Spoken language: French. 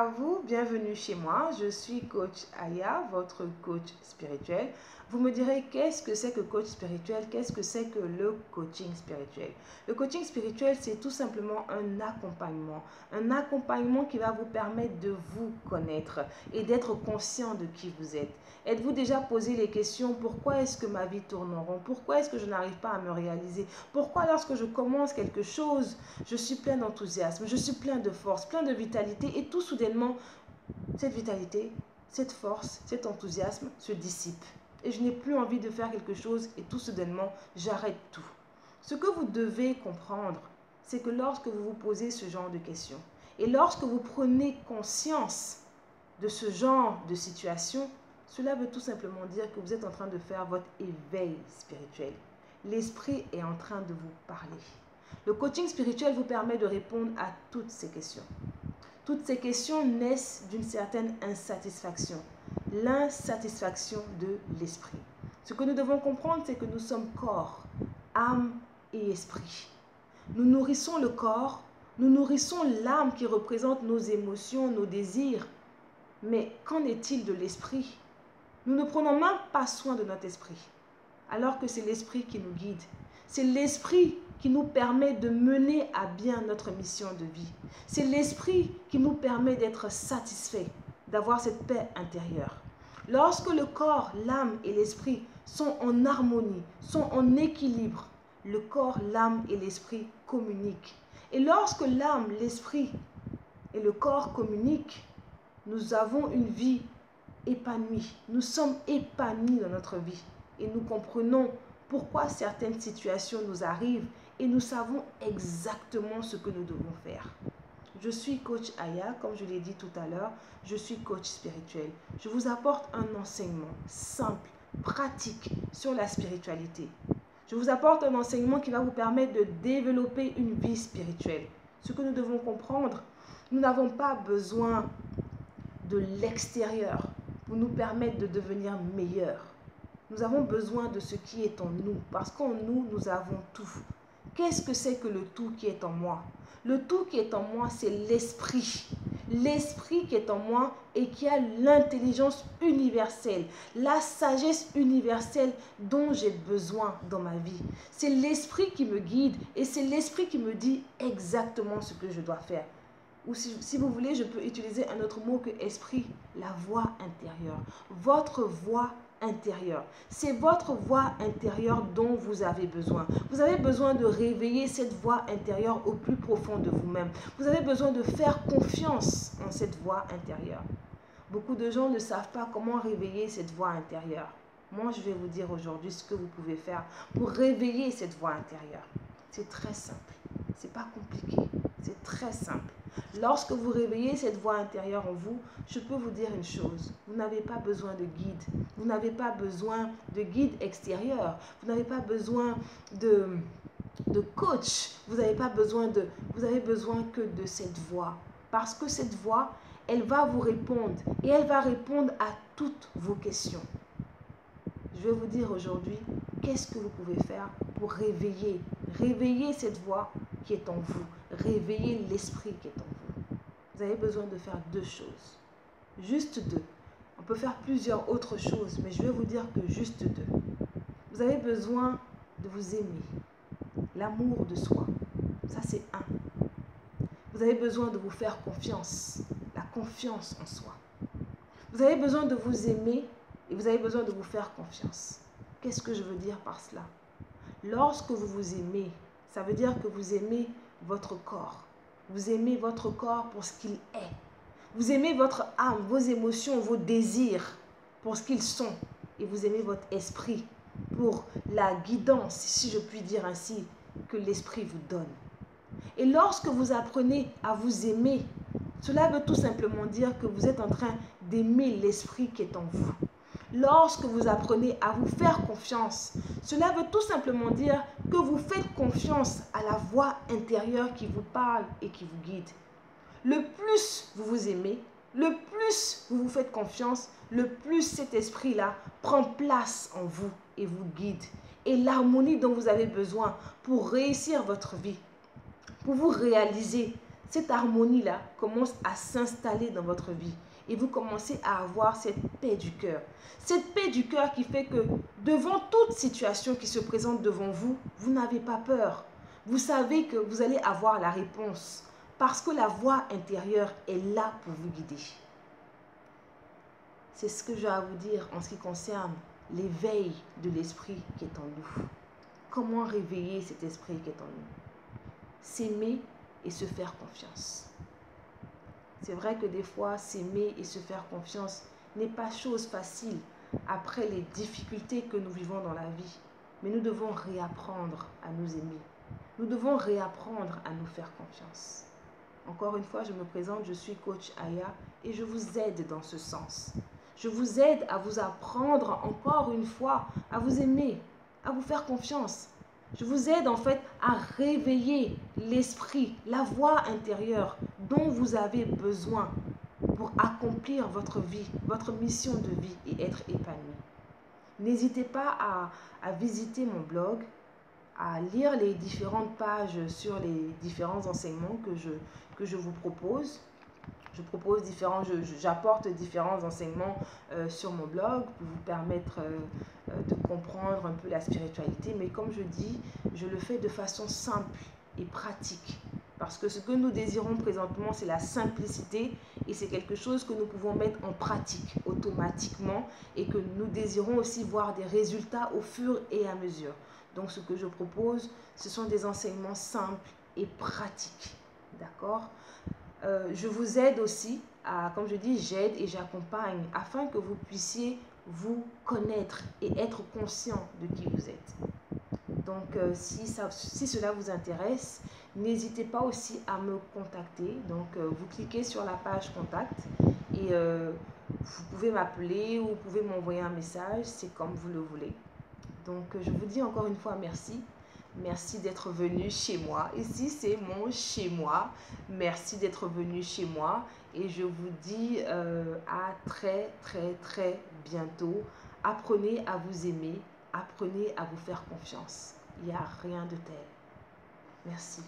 à vous, bienvenue chez moi. Je suis coach Aya, votre coach spirituel. Vous me direz qu'est-ce que c'est que coach spirituel, qu'est-ce que c'est que le coaching spirituel. Le coaching spirituel, c'est tout simplement un accompagnement qui va vous permettre de vous connaître et d'être conscient de qui vous êtes. Êtes-vous déjà posé les questions, pourquoi est-ce que ma vie tourne en rond? Pourquoi est-ce que je n'arrive pas à me réaliser? Pourquoi lorsque je commence quelque chose, je suis plein d'enthousiasme, je suis plein de force, plein de vitalité et tout soudainement, cette vitalité, cette force, cet enthousiasme se dissipe. Et je n'ai plus envie de faire quelque chose et tout soudainement, j'arrête tout. Ce que vous devez comprendre, c'est que lorsque vous vous posez ce genre de questions et lorsque vous prenez conscience de ce genre de situation, cela veut tout simplement dire que vous êtes en train de faire votre éveil spirituel. L'esprit est en train de vous parler. Le coaching spirituel vous permet de répondre à toutes ces questions. Toutes ces questions naissent d'une certaine insatisfaction, l'insatisfaction de l'esprit. Ce que nous devons comprendre, c'est que nous sommes corps, âme et esprit. Nous nourrissons le corps, nous nourrissons l'âme qui représente nos émotions, nos désirs. Mais qu'en est-il de l'esprit? Nous ne prenons même pas soin de notre esprit, alors que c'est l'esprit qui nous guide. C'est l'esprit qui nous permet de mener à bien notre mission de vie. C'est l'esprit qui nous permet d'être satisfait, d'avoir cette paix intérieure. Lorsque le corps, l'âme et l'esprit sont en harmonie, sont en équilibre, le corps, l'âme et l'esprit communiquent. Et lorsque l'âme, l'esprit et le corps communiquent, nous avons une vie épanouie. Nous sommes épanouis dans notre vie et nous comprenons pourquoi certaines situations nous arrivent et nous savons exactement ce que nous devons faire. Je suis coach Aya, comme je l'ai dit tout à l'heure, je suis coach spirituel. Je vous apporte un enseignement simple, pratique sur la spiritualité. Je vous apporte un enseignement qui va vous permettre de développer une vie spirituelle. Ce que nous devons comprendre, nous n'avons pas besoin de l'extérieur pour nous permettre de devenir meilleurs. Nous avons besoin de ce qui est en nous, parce qu'en nous, nous avons tout. Qu'est-ce que c'est que le tout qui est en moi? Le tout qui est en moi, c'est l'esprit. L'esprit qui est en moi et qui a l'intelligence universelle, la sagesse universelle dont j'ai besoin dans ma vie. C'est l'esprit qui me guide et c'est l'esprit qui me dit exactement ce que je dois faire. Ou si vous voulez, je peux utiliser un autre mot que esprit, la voix intérieure. Votre voix intérieure. C'est votre voix intérieure dont vous avez besoin. Vous avez besoin de réveiller cette voix intérieure au plus profond de vous-même. Vous avez besoin de faire confiance en cette voix intérieure. Beaucoup de gens ne savent pas comment réveiller cette voix intérieure. Moi, je vais vous dire aujourd'hui ce que vous pouvez faire pour réveiller cette voix intérieure. C'est très simple. C'est pas compliqué. C'est très simple. Lorsque vous réveillez cette voix intérieure en vous, je peux vous dire une chose. Vous n'avez pas besoin de guide. Vous n'avez pas besoin de guide extérieur. Vous n'avez pas besoin de coach. Vous n'avez besoin que de cette voix. Parce que cette voix, elle va vous répondre. Et elle va répondre à toutes vos questions. Je vais vous dire aujourd'hui, qu'est-ce que vous pouvez faire pour réveiller cette voix qui est en vous. Réveiller l'esprit qui est en vous. Vous avez besoin de faire deux choses. Juste deux. On peut faire plusieurs autres choses, mais je vais vous dire que juste deux. Vous avez besoin de vous aimer. L'amour de soi. Ça, c'est un. Vous avez besoin de vous faire confiance. La confiance en soi. Vous avez besoin de vous aimer et vous avez besoin de vous faire confiance. Qu'est-ce que je veux dire par cela? Lorsque vous vous aimez, ça veut dire que vous aimez votre corps. Vous aimez votre corps pour ce qu'il est. Vous aimez votre âme, vos émotions, vos désirs pour ce qu'ils sont. Et vous aimez votre esprit pour la guidance, si je puis dire ainsi, que l'esprit vous donne. Et lorsque vous apprenez à vous aimer, cela veut tout simplement dire que vous êtes en train d'aimer l'esprit qui est en vous. Lorsque vous apprenez à vous faire confiance, cela veut tout simplement dire que vous faites confiance à la voix intérieure qui vous parle et qui vous guide. Le plus vous vous aimez, le plus vous vous faites confiance, le plus cet esprit-là prend place en vous et vous guide. Et l'harmonie dont vous avez besoin pour réussir votre vie, pour vous réaliser, cette harmonie-là commence à s'installer dans votre vie. Et vous commencez à avoir cette paix du cœur. Cette paix du cœur qui fait que devant toute situation qui se présente devant vous, vous n'avez pas peur. Vous savez que vous allez avoir la réponse parce que la voix intérieure est là pour vous guider. C'est ce que j'ai à vous dire en ce qui concerne l'éveil de l'esprit qui est en nous. Comment réveiller cet esprit qui est en nous? S'aimer et se faire confiance. C'est vrai que des fois, s'aimer et se faire confiance n'est pas chose facile après les difficultés que nous vivons dans la vie. Mais nous devons réapprendre à nous aimer. Nous devons réapprendre à nous faire confiance. Encore une fois, je me présente, je suis coach Aya et je vous aide dans ce sens. Je vous aide à vous apprendre encore une fois à vous aimer, à vous faire confiance. Je vous aide en fait à réveiller l'esprit, la voix intérieure dont vous avez besoin pour accomplir votre vie, votre mission de vie et être épanoui. N'hésitez pas à visiter mon blog, à lire les différentes pages sur les différents enseignements que je vous propose. J'apporte différents enseignements sur mon blog pour vous permettre de comprendre un peu la spiritualité. Mais comme je dis, je le fais de façon simple et pratique. Parce que ce que nous désirons présentement, c'est la simplicité et c'est quelque chose que nous pouvons mettre en pratique automatiquement et que nous désirons aussi voir des résultats au fur et à mesure. Donc ce que je propose, ce sont des enseignements simples et pratiques. D'accord ? Je vous aide aussi, comme je dis, j'aide et j'accompagne afin que vous puissiez vous connaître et être conscient de qui vous êtes. Donc, si cela vous intéresse, n'hésitez pas aussi à me contacter. Donc, vous cliquez sur la page contact et vous pouvez m'appeler ou vous pouvez m'envoyer un message, c'est comme vous le voulez. Donc, je vous dis encore une fois merci. Merci d'être venu chez moi. Ici, c'est mon chez moi. Merci d'être venu chez moi. Et je vous dis à très, très, très bientôt. Apprenez à vous aimer. Apprenez à vous faire confiance. Il n'y a rien de tel. Merci.